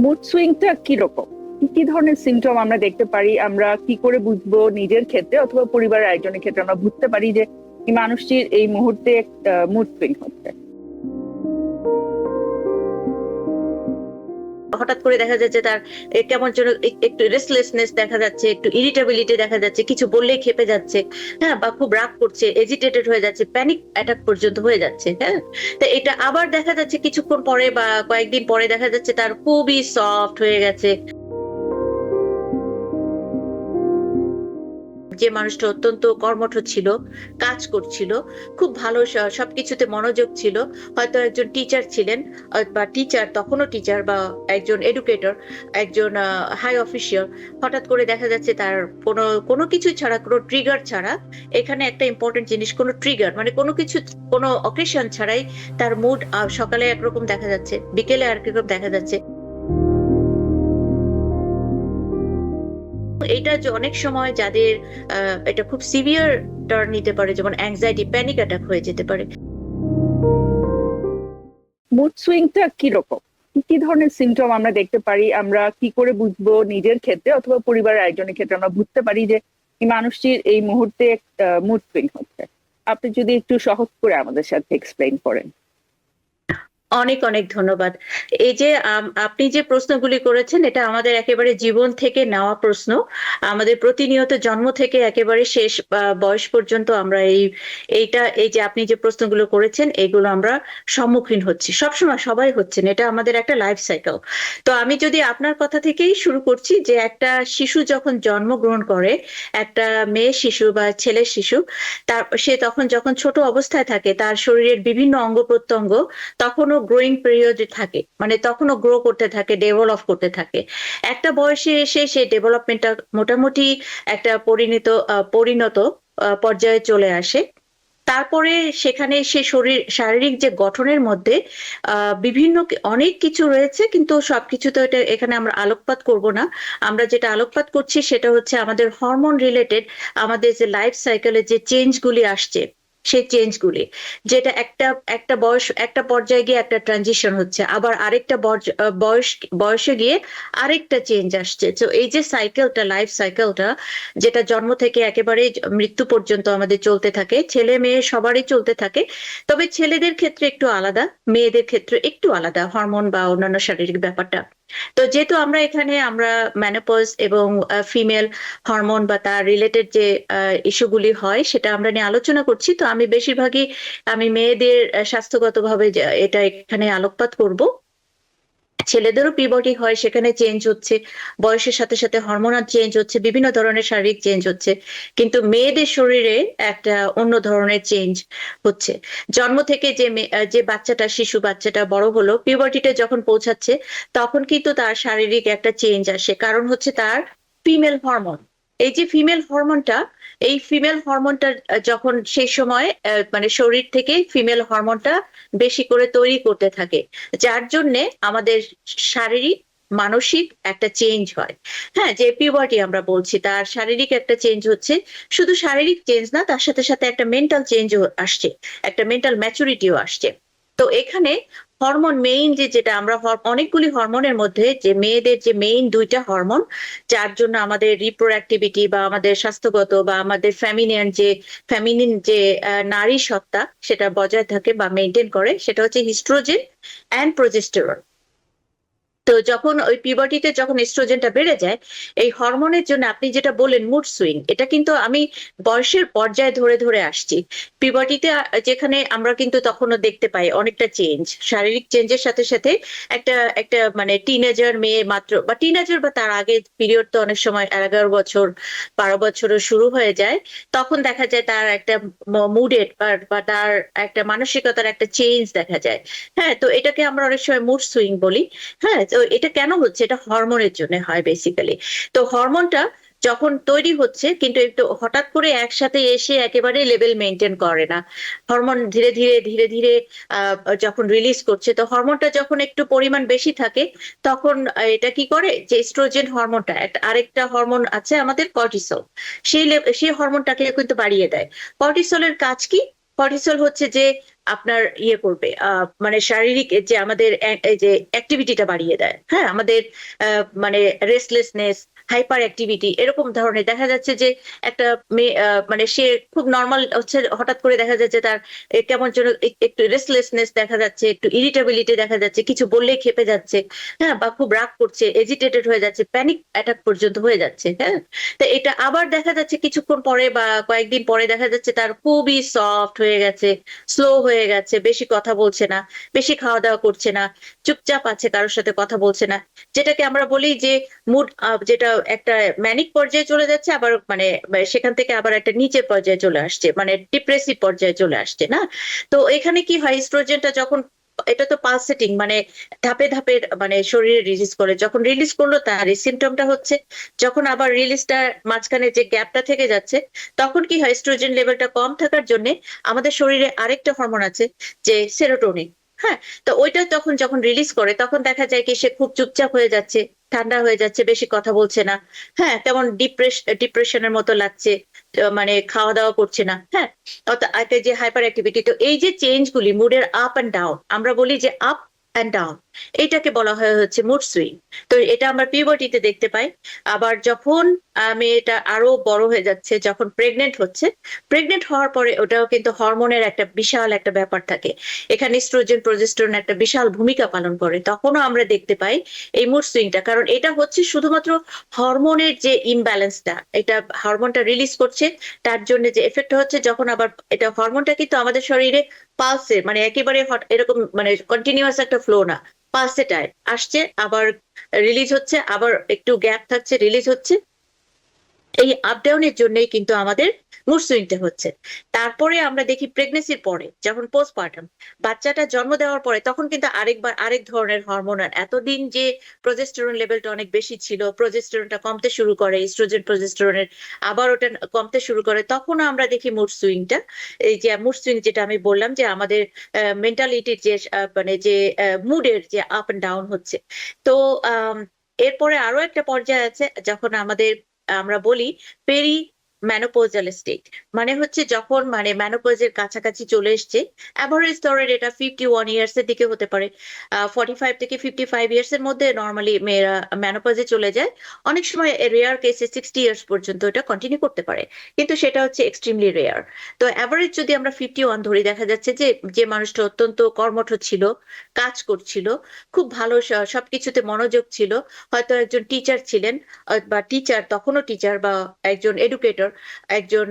Mood সুইংটা কিরকম? কি ধরনের সিমটম আমরা দেখতে পারি? আমরা কি করে বুঝবো নিজের ক্ষেত্রে অথবা পরিবারের একজনের ক্ষেত্রে আমরা বুঝতে পারি যে এই মানুষটির এই মুহূর্তে একটা মুড সুইং হচ্ছে? হঠাৎ করে দেখা যাচ্ছে তার কেমন যেন একটু রেস্টলেসনেস দেখা যাচ্ছে, একটু ইরিটেবিলিটি দেখা যাচ্ছে, কিছু বললেই ক্ষেপে যাচ্ছে, হ্যাঁ, বা খুব রাগ করছে, এজিটেটেড হয়ে যাচ্ছে, প্যানিক অ্যাটাক পর্যন্ত হয়ে যাচ্ছে। হ্যাঁ, তো এটা আবার দেখা যাচ্ছে কিছুক্ষণ পরে বা কয়েকদিন পরে দেখা যাচ্ছে তার খুবই সফট হয়ে গেছে। যে মানুষটা অত্যন্ত কর্মঠ ছিল, কাজ করছিল, খুব ভালো, সবকিছুতে মনোযোগ ছিল, হয়তো একজন টিচার ছিলেন, বা টিচার, তখনও টিচার বা একজন এডুকেটর, একজন হাই অফিসিয়াল, হঠাৎ করে দেখা যাচ্ছে তার কোনো কোনো কিছু ছাড়া, কোনো ট্রিগার ছাড়া, এখানে একটা ইম্পর্টেন্ট জিনিস, কোনো ট্রিগার মানে কোনো কিছু, কোনো অকেশন ছাড়াই তার মুড সকালে একরকম দেখা যাচ্ছে, বিকেলে আর একরকম দেখা যাচ্ছে। এটা যে অনেক সময় যাদের এটা খুব সিভিয়ার টার্ন নিতে পারে, যেমন অ্যাংজাইটি, প্যানিক অ্যাটাক হয়ে যেতে পারে। মুড সুইংটা কিরকম? কি ধরনের সিমটম আমরা দেখতে পারি? আমরা কি করে বুঝবো নিজের ক্ষেত্রে অথবা পরিবারের একজনের ক্ষেত্রে আমরা বুঝতে পারি যে এই মানুষটির এই মুহূর্তে একটা মুড সুইং হচ্ছে? আপনি যদি একটু সহজ করে আমাদের সাথে এক্সপ্লেইন করেন। অনেক অনেক ধন্যবাদ। এই যে আপনি যে প্রশ্নগুলি করেছেন, এটা আমাদের একেবারে জীবন থেকে নেওয়া প্রশ্ন। আমাদের প্রতিনিয়ত জন্ম থেকে একেবারে শেষ বয়স পর্যন্ত আমরা এই যে আপনি যে প্রশ্নগুলো করেছেন, এগুলো আমরা সম্মুখীন হচ্ছি, সবসময় সবাই হচ্ছেন, এটা আমাদের একটা লাইফ সাইকেল। তো আমি যদি আপনার কথা থেকেই শুরু করছি, যে একটা শিশু যখন জন্মগ্রহণ করে, একটা মেয়ে শিশু বা ছেলে শিশু, সে তখন যখন ছোট অবস্থায় থাকে, তার শরীরের বিভিন্ন অঙ্গ প্রত্যঙ্গ তখনও গ্রোয়িং পিরিয়ডে থাকে, মানে তখনও গ্রো করতে থাকে, ডেভেলপ করতে থাকে। একটা বয়সে এসে সেই ডেভেলপমেন্টটা মোটামুটি একটা পরিণত পর্যায়ে চলে আসে। তারপরে সেখানে সে শারীরিক যে গঠনের মধ্যে বিভিন্ন অনেক কিছু রয়েছে, কিন্তু সবকিছু তো এটা এখানে আমরা আলোকপাত করব না। আমরা যেটা আলোকপাত করছি সেটা হচ্ছে আমাদের হরমোন রিলেটেড, আমাদের যে লাইফ সাইকেলে যে চেঞ্জগুলি আসছে, সেই চেঞ্জগুলি, যেটা একটা একটা একটা পর্যায়ে গিয়ে একটা ট্রানজিশন হচ্ছে, আবার আরেকটা বয়সে গিয়ে আরেকটা চেঞ্জ আসছে। তো এই যে সাইকেলটা, লাইফ সাইকেলটা, যেটা জন্ম থেকে একেবারে মৃত্যু পর্যন্ত আমাদের চলতে থাকে, ছেলে মেয়ে সবারই চলতে থাকে। তবে ছেলেদের ক্ষেত্রে একটু আলাদা, মেয়েদের ক্ষেত্রে একটু আলাদা হরমোন বা অন্যান্য শারীরিক ব্যাপারটা। তো যেহেতু আমরা মেনোপজ এবং ফিমেল হরমোন বা তার রিলেটেড যে ইস্যুগুলি হয়, সেটা আমরা নিয়ে আলোচনা করছি, তো আমি বেশিরভাগই মেয়েদের স্বাস্থ্যগতভাবে এটা এখানে আলোকপাত করব। ছেলেদেরও পিবর্টি হয়, সেখানে চেঞ্জ হচ্ছে, বয়সের সাথে সাথে হরমোনাল চেঞ্জ হচ্ছে, বিভিন্ন ধরনের শারীরিক চেঞ্জ হচ্ছে, কিন্তু মেয়েদের শরীরে একটা অন্য ধরনের চেঞ্জ হচ্ছে। জন্ম থেকে যে বাচ্চাটা, শিশু বাচ্চাটা বড় হলো, পিবর্টিতে যখন পৌঁছাচ্ছে, তখন কিন্তু তার শারীরিক একটা চেঞ্জ আসে, কারণ হচ্ছে তার ফিমেল হরমোন, এই যে ফিমেল হরমোনটা, এই ফিমেল হরমোনটা যখন সেই সময় মানে শরীর থেকে ফিমেল হরমোনটা বেশি করে তৈরি করতে থাকে, যার জন্যে আমাদের শারীরিক মানসিক একটা চেঞ্জ হয়। হ্যাঁ, যে পিউবার্টি আমরা বলছি, তার শারীরিক একটা চেঞ্জ হচ্ছে। শুধু শারীরিক চেঞ্জ না, তার সাথে সাথে একটা মেন্টাল চেঞ্জও আসছে, একটা মেন্টাল ম্যাচুরিটিও আসছে। তো এখানে হরমোন মেইন যেটা আমরা অনেকগুলি হরমোনের মধ্যে যে মেয়েদের যে মেইন দুইটা হরমোন, যার জন্য আমাদের রিপ্রোডাক্টিভিটি বা আমাদের স্বাস্থ্যগত বা আমাদের ফ্যামিনিন যে নারী সত্তা, সেটা বজায় থাকে বা মেনটেন করে, সেটা হচ্ছে হিস্ট্রোজেন অ্যান্ড প্রোজেস্টেরন। তো যখন ওই পিউবার্টিতে যখন এস্ট্রোজেনটা বেড়ে যায়, এই হরমোনের জন্য আপনি যেটা বললেন মুড সুইং, এটা কিন্তু আমি বয়সের পর্যায়ে ধরে ধরে আসছি। পিউবার্টিতে যেখানে আমরা কিন্তু তখনও দেখতে পাই অনেকটা চেঞ্জ, শারীরিক চেঞ্জের সাথে সাথে একটা একটা মানে টিনেজার মেয়ে মাত্র, বা টিনেজার বা তার আগে পিরিয়ড তো অনেক সময় 11 বছর, 12 বছরও শুরু হয়ে যায়, তখন দেখা যায় তার একটা মুডের বা তার একটা মানসিকতার একটা চেঞ্জ দেখা যায়। হ্যাঁ, তো এটাকে আমরা অনেক সময় মুড সুইং বলি। হ্যাঁ, তো এটা কেন হচ্ছে? এটা হরমোনের জন্য হয় বেসিক্যালি। তো হরমোনটা যখন তৈরি হচ্ছে, কিন্তু একটু হঠাৎ করে একসাথে এসে একেবারে লেভেল মেনটেন করে না, হরমোন ধীরে ধীরে ধীরে ধীরে যখন রিলিজ করছে, তো হরমোনটা যখন একটু পরিমাণ বেশি থাকে, তখন এটা কি করে, যে এস্ট্রোজেন হরমোনটা, আরেকটা হরমোন আছে আমাদের কর্টিসল, সেই হরমোনটাকে কিন্তু বাড়িয়ে দেয়। কর্টিসলের কাজ কি? কর্টিসল হচ্ছে যে আপনার ইয়ে করবে, মানে শারীরিক যে আমাদের এই যে অ্যাক্টিভিটিটা বাড়িয়ে দেয়, হ্যাঁ, আমাদের মানে রেস্টলেসনেস, হাইপার অ্যাক্টিভিটি এরকম ধরনের দেখা যাচ্ছে যে একটা মেয়ে মানে সে খুব নর্মাল হচ্ছে, হঠাৎ করে দেখা যাচ্ছে তার কেমন যেন একটু রেস্টলেসনেস দেখা যাচ্ছে, একটু ইরিটেবিলিটি দেখা যাচ্ছে, কিছু বললেই ক্ষেপে যাচ্ছে, হ্যাঁ, বা খুব রাগ করছে, এজিটেটেড হয়ে যাচ্ছে, প্যানিক অ্যাটাক পর্যন্ত হয়ে যাচ্ছে, হ্যাঁ। তো এটা আবার দেখা যাচ্ছে কিছুক্ষণ পরে বা কয়েকদিন পরে দেখা যাচ্ছে তার খুবই সফট হয়ে গেছে, স্লো হয়ে গেছে, বেশি কথা বলছে না, বেশি খাওয়া দাওয়া করছে না, চুপচাপ আছে, কারোর সাথে কথা বলছে না, যেটাকে আমরা বলি যে মুড, যেটা একটা ম্যানিক পর্যায়ে চলে যাচ্ছে, আবার মানে সেখান থেকে আবার একটা নিচের পর্যায়ে চলে আসছে, মানে ডিপ্রেসিভ পর্যায়ে চলে আসছে না। তো এখানে কি হয়, ইস্ট্রোজেনটা যখন, এটা তো পালসেটিং, মানে ধাপে ধাপে মানে শরীরে রিলিজ করে, যখন রিলিজ করলো তার এই সিমটমটা হচ্ছে, যখন আবার রিলিজটা মাঝখানে যে গ্যাপটা থেকে যাচ্ছে, তখন কি হয়, এস্ট্রোজেন লেভেলটা কম থাকার জন্য আমাদের শরীরে আরেকটা হরমোন আছে যে সেরোটোনিন, হ্যাঁ। তো ওইটা তখন যখন রিলিজ করে তখন দেখা যায় কি সে খুব চুপচাপ হয়ে যাচ্ছে, ঠান্ডা হয়ে যাচ্ছে, বেশি কথা বলছে না, হ্যাঁ, কেমন ডিপ্রেশনের মতো লাগছে, মানে খাওয়া দাওয়া করছে না, হ্যাঁ, অর্থাৎ একটা যে হাইপার অ্যাক্টিভিটি। তো এই যে চেঞ্জ গুলি, মুডের আপ অ্যান্ড ডাউন, আমরা বলি যে আপ অ্যান্ড ডাউন, এটাকে বলা হয় হচ্ছে মুড সুইং। তো এটা আমরা পিউবার্টিতে দেখতে পাই। আবার যখন মেয়েটা আরো বড় হয়ে যাচ্ছে, যখন প্রেগনেন্ট হচ্ছে, প্রেগনেন্ট হওয়ার পরে ওটাও কিন্তু হরমোনের একটা বিশাল একটা ব্যাপার থাকে, এখানে ইস্ট্রোজেন প্রজেস্টেরন একটা বিশাল ভূমিকা পালন করে, তখনও আমরা দেখতে পাই এই মুড সুইংটা, কারণ এটা হচ্ছে শুধুমাত্র হরমোনের যে ইমব্যালেন্সটা, এটা হরমোনটা রিলিজ করছে, তার জন্য যে এফেক্ট হচ্ছে, যখন আবার এটা হরমোনটা কিন্তু আমাদের শরীরে পালসে, মানে একেবারে এরকম মানে কন্টিনিউয়াস একটা ফ্লো না, পালসেটায় আসছে, আবার রিলিজ হচ্ছে, আবার একটু গ্যাপ থাকছে, রিলিজ হচ্ছে, এই আপ ডাউনের জন্যই কিন্তু আমাদের মুড সুইংটা হচ্ছে। তারপরে আমরা দেখি প্রেগনেন্সির পরে, যখন পোস্টপার্টাম, বাচ্চাটা জন্ম দেওয়ার পরে, তখন কিন্তু আরেকবার আরেক ধরনের হরমোনাল, এতদিন যে প্রজেস্টেরন লেভেলটা অনেক বেশি ছিল, প্রজেস্টেরনটা কমতে শুরু করে, ইস্ট্রোজেন প্রজেস্টেরনের আবার ওটা কমতে শুরু করে, তখন আমরা দেখি মুড সুইংটা। এই যে মুড সুইং যেটা আমি বললাম যে আমাদের মেন্টালিটির যে মানে যে মুডের যে আপ এন্ড ডাউন হচ্ছে। তো আহ এরপরে আরো একটা পর্যায়ে আছে, যখন আমাদের আমরা বলি পেরি ম্যানোপোজাল স্টেট, মানে হচ্ছে যখন মানে ম্যানোপোজের কাছাকাছি চলে এসছে, অ্যাভারেজ ধরেন এটা 51 ইয়ার্স এর দিকে হতে পারে, 45 থেকে 55 ইয়ার্স এর মধ্যে নর্মালি মেয়েরা ম্যানোপজে চলে যায়। অনেক সময় রেয়ার কেসে 60 ইয়ার্স পর্যন্ত এটা কন্টিনিউ করতে পারে, কিন্তু সেটা হচ্ছে এক্সট্রিমলি রেয়ার। তো অ্যাভারেজ যদি আমরা 51 ধরি, দেখা যাচ্ছে যে যে মানুষটা অত্যন্ত কর্মঠ ছিল, কাজ করছিল, খুব ভালো সবকিছুতে মনোযোগ ছিল, হয়তো একজন টিচার ছিলেন, বা টিচার, তখনও টিচার বা একজন এডুকেটর, একজন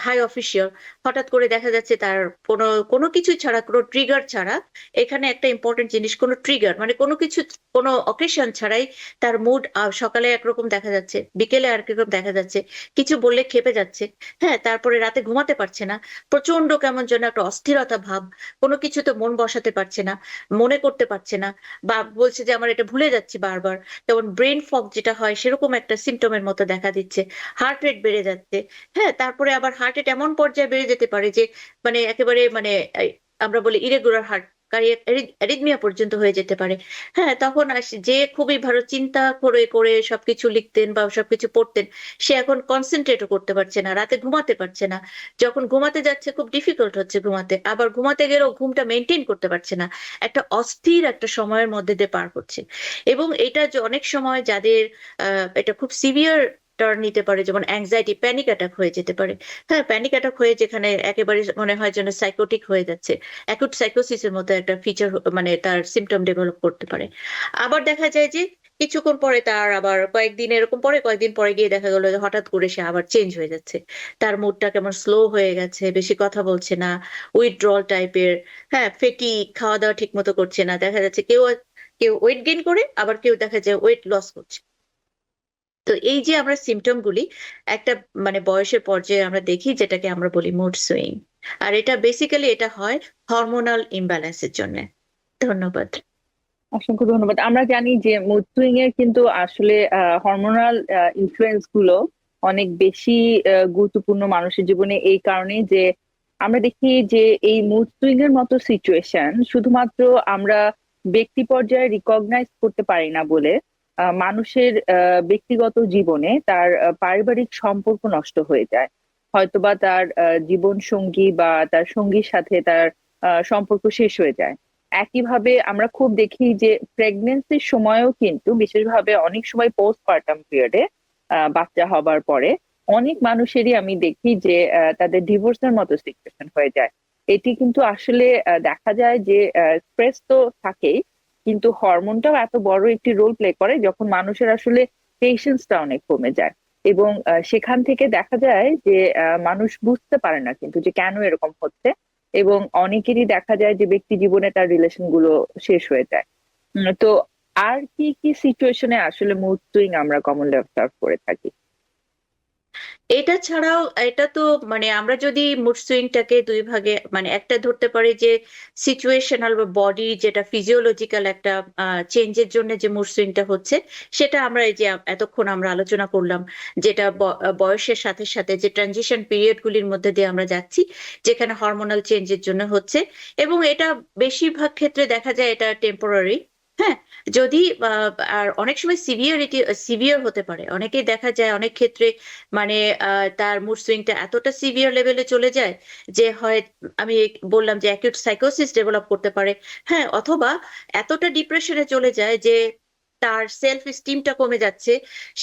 হাই অফিসিয়াল, হঠাৎ করে দেখা যাচ্ছে তার কোনো কোনো কিছু ছাড়া, কোনো ট্রিগার ছাড়া, এখানে একটা ইম্পর্টেন্ট জিনিস, কোনো ট্রিগার মানে কোনো কিছু, কোনো অকেশন ছাড়াই তার মুড সকালে একরকম দেখা যাচ্ছে, বিকেলে আর একরকম দেখা যাচ্ছে, কিছু বললে ক্ষেপে যাচ্ছে, হ্যাঁ, তারপরে রাতে ঘুমাতে পারছে না, প্রচন্ড কেমন যেন একটা অস্থিরতা ভাব, কোনো কিছুতে মন বসাতে পারছে না, মনে করতে পারছে না, বা বলছে যে আমার এটা ভুলে যাচ্ছি বারবার, যেমন ব্রেন ফগ যেটা হয় সেরকম একটা সিমটমের মতো দেখা দিচ্ছে, হার্ট রেট বেড়ে যাচ্ছে, হ্যাঁ, তারপরে আবার হার্ট রেট এমন পর্যায়ে বেড়ে যেতে পারে যে মানে একেবারে মানে আমরা বলি ইরেগুলার হার্ট, অ্যারিথমিয়া পর্যন্ত হয়ে যেতে পারে, হ্যাঁ। তখন যে খুবই ভালো চিন্তা করে করে সবকিছু লিখতেন বা সবকিছু পড়তেন, সে এখন কনসেন্ট্রেটও করতে পারছে না, রাতে ঘুমাতে পারছে না, যখন ঘুমাতে যাচ্ছে খুব ডিফিকাল্ট হচ্ছে ঘুমাতে, আবার ঘুমাতে গেলেও ঘুমটা মেনটেন করতে পারছে না, একটা অস্থির একটা সময়ের মধ্যে দিয়ে পার করছে। এবং এটা যে অনেক সময় যাদের এটা খুব সিভিয়ার টার্ন নিতে পারে, যেমন অ্যাংজাইটি, প্যানিক অ্যাটাক হয়ে যেতে পারে, হ্যাঁ, প্যানিক অ্যাটাক হয়ে যেখানে একেবারে মনে হয় যেন সাইকোটিক হয়ে যাচ্ছে, অ্যাকুট সাইকোসিসের মতো একটা ফিচার মানে তার সিমটম ডেভেলপ করতে পারে। আবার দেখা যায় যে কিছুক্ষণ পরে তার আবার কয়েকদিন এরকম পরে, কয়েকদিন পরে গিয়ে দেখা গেলো যে হঠাৎ করে সে আবার চেঞ্জ হয়ে যাচ্ছে, তার মুডটা কেমন স্লো হয়ে গেছে, বেশি কথা বলছে না, উইথড্রল টাইপের, হ্যাঁ, ফেটি, খাওয়া দাওয়া ঠিক মতো করছে না, দেখা যাচ্ছে কেউ কেউ ওয়েট গেইন করে, আবার কেউ দেখা যায় ওয়েট লস করছে। তো এই যে আমরা সিমটম গুলি একটা মানে বয়সের পর্যায়ে আমরা দেখি, যেটাকে আমরা বলি মুড সুইং, আর এটা বেসিক্যালি এটা হয় হরমোনাল ইমব্যালেন্সের জন্য। ধন্যবাদ। অসংখ্য ধন্যবাদ। আমরা জানি যে মুড সুইং এর কিন্তু আসলে হরমোনাল ইনফ্লুয়েন্স গুলো অনেক বেশি গুরুত্বপূর্ণ মানুষের জীবনে, এই কারণে যে আমরা দেখি যে এই মুড সুইং এর মতো সিচুয়েশন শুধুমাত্র আমরা ব্যক্তি পর্যায়ে রিকগনাইজ করতে পারি না বলে মানুষের ব্যক্তিগত জীবনে তার পারিবারিক সম্পর্ক নষ্ট হয়ে যায়, হয়তোবা তার জীবন সঙ্গী বা তার সঙ্গীর সাথে তার সম্পর্ক শেষ হয়ে যায়। একইভাবে আমরা খুব দেখি যে প্রেগনেন্সির সময়ও কিন্তু বিশেষভাবে অনেক সময় পোস্টপার্টাম পিরিয়ডে বাচ্চা হবার পরে অনেক মানুষেরই আমি দেখি যে তাদের ডিভোর্সের মতো সিচুয়েশন হয়ে যায়। এটি কিন্তু আসলে দেখা যায় যে স্ট্রেস তো থাকেই, কিন্তু হরমোনটাও এত বড় একটি রোল প্লে করে যখন মানুষের আসলে পেশেন্সটা অনেক কমে যায়। এবং সেখান থেকে দেখা যায় যে মানুষ বুঝতে পারে না কিন্তু যে কেন এরকম হচ্ছে। এবং অনেকেরই দেখা যায় যে ব্যক্তি জীবনে তার রিলেশন গুলো শেষ হয়ে যায়। তো আর কি কি সিচুয়েশনে আসলে মুড সুইং আমরা কমনলি অবজার্ভ করে থাকি? এটা ছাড়াও এটা তো মানে আমরা যদি মুড সুইংটাকে দুই ভাগে মানে একটা ধরতে পারি যে সিচুয়েশনাল বা বডি যেটা ফিজিওলজিক্যাল একটা চেঞ্জের জন্য যে মুড সুইংটা হচ্ছে, সেটা আমরা এই যে এতক্ষণ আমরা আলোচনা করলাম, যেটা বয়সের সাথে সাথে যে ট্রানজিশন পিরিয়ড গুলির মধ্যে দিয়ে আমরা যাচ্ছি, যেখানে হরমোনাল চেঞ্জের জন্য হচ্ছে। এবং এটা বেশিরভাগ ক্ষেত্রে দেখা যায় এটা টেম্পোরারি। হ্যাঁ, যদি আর অনেক সময় সিভিয়ার হতে পারে, অনেকেই দেখা যায় অনেক ক্ষেত্রে মানে তার মুড সুইংটা এতটা সিভিয়ার লেভেলে চলে যায় যে হয় আমি বললাম যে অ্যাকিউট সাইকোসিস ডেভেলপ করতে পারে। হ্যাঁ, অথবা এতটা ডিপ্রেশনে চলে যায় যে তার সেলফ স্টিমটা কমে যাচ্ছে।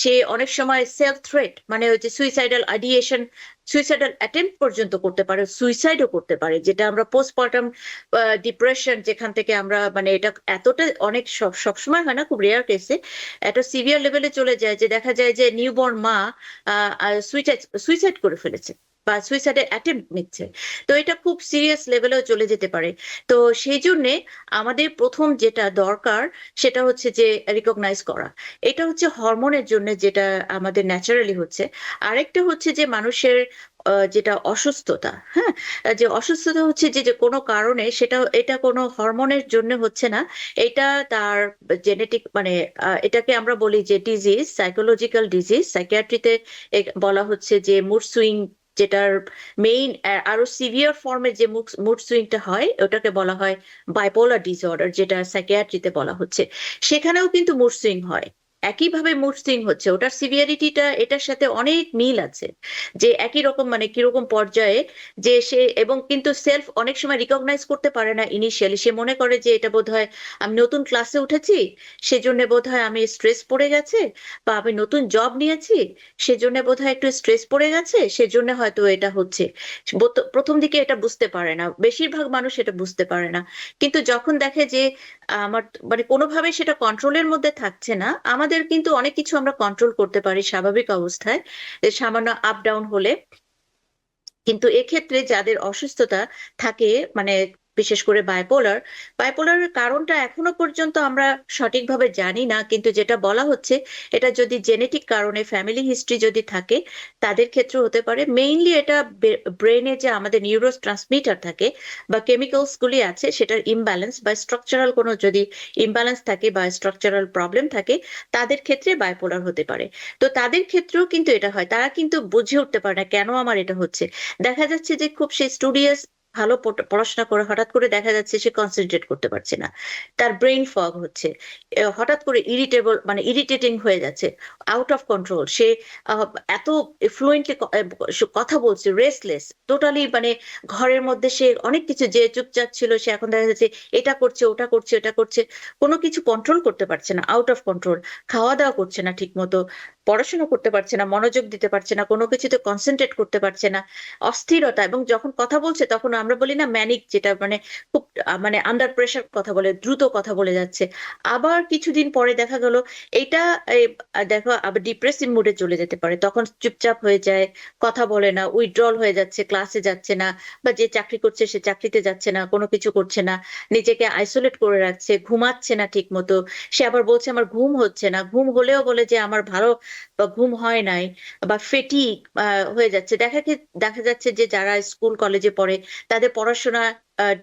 সে অনেক সময় সেলফ থ্রেট মানে হচ্ছে সুইসাইডাল আইডিয়েশন, সুইসাইডাল অ্যাটেম্প্ট পর্যন্ত করতে পারে, সুইসাইডও করতে পারে, যেটা আমরা পোস্টপার্টাম ডিপ্রেশন যেখান থেকে আমরা মানে এটা এতটা অনেক সবসময় হয় না, খুব রেয়ার কেসে এত সিভিয়ার লেভেলে চলে যায় যে দেখা যায় যে নিউবর্ন মা সুইসাইড সুইসাইড করে ফেলেছে বা সুইসাইডের অ্যাটেম্প্ট নিচ্ছে। তো এটা খুব সিরিয়াস লেভেলেও চলে যেতে পারে। তো সেই জন্যে আমাদের প্রথম যেটা দরকার সেটা হচ্ছে যে রিকগনাইজ করা, এটা হচ্ছে হরমোনের জন্য যেটা আমাদের ন্যাচারালি হচ্ছে। আরেকটা হচ্ছে যে মানুষের যেটা অসুস্থতা, হ্যাঁ, যে অসুস্থতা হচ্ছে যে যে কোনো কারণে সেটা এটা কোনো হরমোনের জন্য হচ্ছে না, এটা তার জেনেটিক মানে এটাকে আমরা বলি যে ডিজিজ, সাইকোলজিক্যাল ডিজিজ। সাইকিয়াট্রিতে বলা হচ্ছে যে মুড সুইং, যেটার মেইন আরো সিভিয়ার ফর্মে যে মুড সুইংটা হয় ওটাকে বলা হয় বাইপোলার ডিসঅর্ডার, যেটা সাইকিয়াট্রিতে বলা হচ্ছে। সেখানেও কিন্তু মুড সুইং হয়, একইভাবে মুড সুইং হচ্ছে, ওটার সিভিয়ারিটিটা এটার সাথে অনেক মিল আছে। যে একই রকম মানে কিরকম পর্যায়ে যে সে, এবং কিন্তু সেলফ অনেক সময় রিকগনাইজ করতে পারে না ইনিশিয়ালি, সে মনে করে যে এটা বোধহয় আমি নতুন ক্লাসে উঠেছি সেজন্য বোধহয় আমি স্ট্রেস পড়ে গেছে, বা আমি নতুন জব নিয়েছি সেজন্য বোধহয় একটু স্ট্রেস পড়ে গেছে, সেজন্য হয়তো এটা হচ্ছে। প্রথম দিকে এটা বুঝতে পারে না, বেশিরভাগ মানুষ এটা বুঝতে পারে না। কিন্তু যখন দেখে যে আমার মানে কোনোভাবে সেটা কন্ট্রোলের মধ্যে থাকছে না, আমাদের কিন্তু অনেক কিছু আমরা কন্ট্রোল করতে পারি স্বাভাবিক অবস্থায়, যে সামান্য আপ ডাউন হলে। কিন্তু এক্ষেত্রে যাদের অসুস্থতা থাকে মানে বিশেষ করে বাইপোলার, বাইপোলারের কারণটা এখনো পর্যন্ত আমরা সঠিকভাবে জানি না, কিন্তু যেটা বলা হচ্ছে এটা যদি জেনেটিক কারণে ফ্যামিলি হিস্ট্রি যদি থাকে তাদের ক্ষেত্রে হতে পারে। মেইনলি এটা ব্রেনে যে আমাদের নিউরো ট্রান্সমিটার থাকে বা কেমিক্যালস গুলি আছে সেটার ইমব্যালেন্স বা স্ট্রাকচারাল কোনো যদি ইমব্যালেন্স থাকে বা স্ট্রাকচারাল প্রবলেম থাকে, তাদের ক্ষেত্রে বাইপোলার হতে পারে। তো তাদের ক্ষেত্রেও কিন্তু এটা হয়, তারা কিন্তু বুঝে উঠতে পারে না কেন আমার এটা হচ্ছে। দেখা যাচ্ছে যে খুব সে স্টুডিয়াস ভালো পড়াশোনা করে হঠাৎ করে দেখা যাচ্ছে সে কনসেন্ট্রেট করতে পারছে না, তার ব্রেইন ফগ হচ্ছে, হঠাৎ করে ইরিটেবল মানে ইরিটেটিং হয়ে যাচ্ছে, আউট অফ কন্ট্রোল, সে আহ, এত ফ্লুয়েন্টলি কথা বলছে, রেস্টলেস টোটালি, মানে ঘরের মধ্যে সে অনেক কিছু যে চুপচাপ ছিল সে এখন দেখা যাচ্ছে এটা করছে ওটা করছে এটা করছে, কোনো কিছু কন্ট্রোল করতে পারছে না, আউট অফ কন্ট্রোল, খাওয়া দাওয়া করছে না ঠিক মতো, পড়াশোনা করতে পারছে না, মনোযোগ দিতে পারছে না, কোনো কিছুতে কনসেন্ট্রেট করতে পারছে না, অস্থিরতা। এবং যখন কথা বলছে তখন আমরা বলি না ম্যানিক, যেটা মানে খুব মানে আন্ডার প্রেশার কথা বলে, দ্রুত কথা বলে যাচ্ছে। আবার কিছুদিন পরে দেখা গেল এইটা দেখো আবার ডিপ্রেসিভ মুডে চলে যেতে পারে, তখন চুপচাপ হয়ে যায়, কথা বলে না, উইথড্রল হয়ে যাচ্ছে, ক্লাসে যাচ্ছে না, বা যে চাকরি করছে সে চাকরিতে যাচ্ছে না, কোনো কিছু করছে না, নিজেকে আইসোলেট করে রাখছে, ঘুমাচ্ছে না ঠিক মতো। সে আবার বলছে আমার ঘুম হচ্ছে না, ঘুম হলেও বলে যে আমার ভালো বা ঘুম হয় নাই, বা ফেটিক হয়ে যাচ্ছে। দেখা যাচ্ছে যে যারা স্কুল কলেজে পড়ে তাদের পড়াশোনা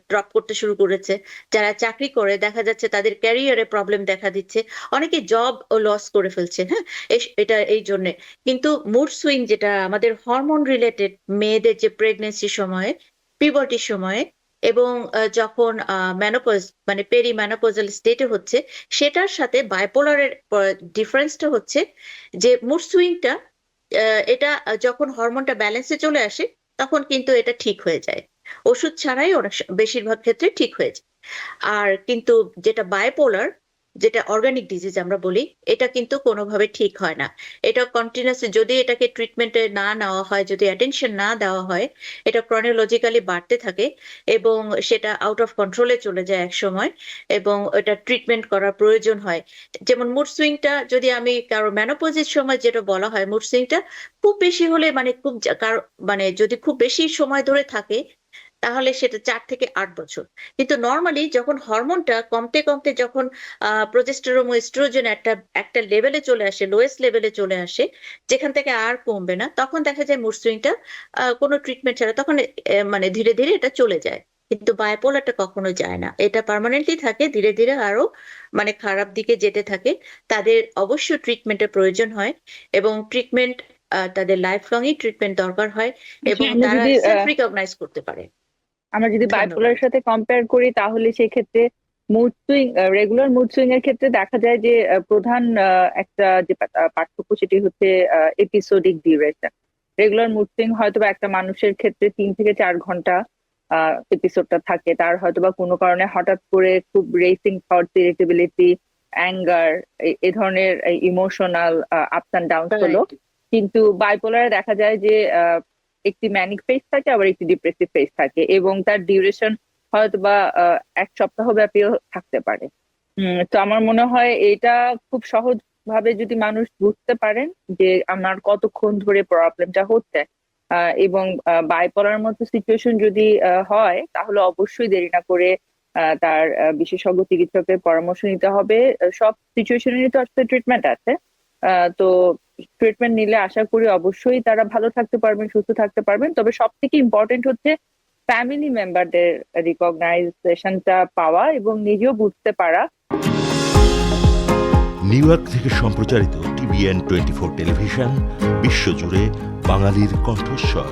ড্রপ করতে শুরু করেছে, যারা চাকরি করে দেখা যাচ্ছে তাদের ক্যারিয়ারে প্রবলেম দেখা দিচ্ছে, অনেকে জব লস করে ফেলছে। হ্যাঁ, এটা এই জন্যে। কিন্তু মুড সুইং যেটা আমাদের হরমোন রিলেটেড, মেয়েদের যে প্রেগনেন্সির সময়ে, পিউবার্টির সময়ে, এবং যখন মেনোপজ মানে পেরি মেনোপজাল স্টেটে হচ্ছে, সেটার সাথে বাইপোলারের ডিফারেন্সটা হচ্ছে যে মুড সুইংটা এটা যখন হরমোনটা ব্যালেন্সে চলে আসে তখন কিন্তু এটা ঠিক হয়ে যায়। ওষুধ ছাড়াই বেশিরভাগ ক্ষেত্রে ঠিক হয়ে যায়। আর কিন্তু যেটা বায়োপোলার, যেটা অর্গানিক ডিজিজ আমরা বলি, এটা কিন্তু কোনোভাবে ঠিক হয় না। এটা কন্টিনিউয়াসলি যদি এটাকে ট্রিটমেন্টে না নেওয়া হয়, যদি অ্যাটেনশন না দেওয়া হয়, এটা ক্রনোলজিক্যালি বাড়তে থাকে এবং সেটা আউট অফ কন্ট্রোলে চলে যায় এক সময়, এবং এটা ট্রিটমেন্ট করার প্রয়োজন হয়। যেমন মুড সুইংটা, যদি আমি কারো মেনোপজের সময় যেটা বলা হয়, মুড সুইংটা খুব বেশি হলে মানে মানে যদি খুব বেশি সময় ধরে থাকে তাহলে সেটা 4 থেকে 8 বছর। কিন্তু নর্মালি যখন হরমোনটা কমতে কমতে যখন প্রোজেস্টেরন ও এস্ট্রোজেন একটা একটা লেভেলে চলে আসে, লোয়েস্ট লেভেলে চলে আসে, যেখান থেকে আর কমবে না, তখন দেখা যায় মুড সুইংটা কোনো ট্রিটমেন্ট ছাড়া তখন মানে ধীরে ধীরে এটা চলে যায়। কিন্তু বায়োপোলারটা কখনো যায় না, এটা পার্মানেন্টলি থাকে, ধীরে ধীরে আরো মানে খারাপ দিকে যেতে থাকে। তাদের অবশ্য ট্রিটমেন্টের প্রয়োজন হয়, এবং ট্রিটমেন্ট তাদের লাইফ লংই ট্রিটমেন্ট দরকার হয়, এবং আমরা তারা যদি সেলফ রিকগনাইজ করতে পারে। ধন্যবাদ। বাইপোলারের সাথে কম্পেয়ার করি তাহলে সেক্ষেত্রে mood swing, regular mood swing এর ক্ষেত্রে দেখা যায় যে প্রধান একটা যে পার্থক্য সেটি হচ্ছে episodic duration. Regular mood swing হয়তোবা একটা মানুষের ক্ষেত্রে 3 থেকে 4 ঘন্টা এপিসোডটা থাকে, তার হয়তোবা কোনো কারণে হঠাৎ করে খুব রেসিং থটস, ইরিটেবিলিটি, অ্যাঙ্গার, এ ধরনের ইমোশনাল আপস অ্যান্ড ডাউন হলো। কিন্তু বাইপোলারে দেখা যায় যে একটি ম্যানিক ফেজ থাকে, আবার একটি ডিপ্রেসিভ ফেজ থাকে, এবং তার ডিউরেশন হয়তোবা 1 সপ্তাহ ব্যাপীও থাকতে পারে। তো আমার মনে হয় এটা খুব সহজ ভাবে যদি মানুষ বুঝতে পারেন যে আমার কতক্ষণ ধরে প্রবলেমটা হচ্ছে, এবং বাইপোলার মতো সিচুয়েশন যদি হয়, তাহলে অবশ্যই দেরি না করে তার বিশেষজ্ঞ চিকিৎসকের পরামর্শ নিতে হবে। সব সিচুয়েশনেরই তো আসলে ট্রিটমেন্ট আছে। তো ট্রিটমেন্ট নিলে আশা করি অবশ্যই তারা ভালো থাকতে পারবেন, সুস্থ থাকতে পারবেন। তবে সব থেকে ইম্পর্টেন্ট হচ্ছে ফ্যামিলি মেম্বারদের রিকগনাইজেশনটা পাওয়া এবং নিজেও বুঝতে পারা। নিউ ইয়র্ক থেকে সম্প্রচারিত TVN 24 টেলিভিশন, বিশ্বজুড়ে বাঙালির কণ্ঠস্বর।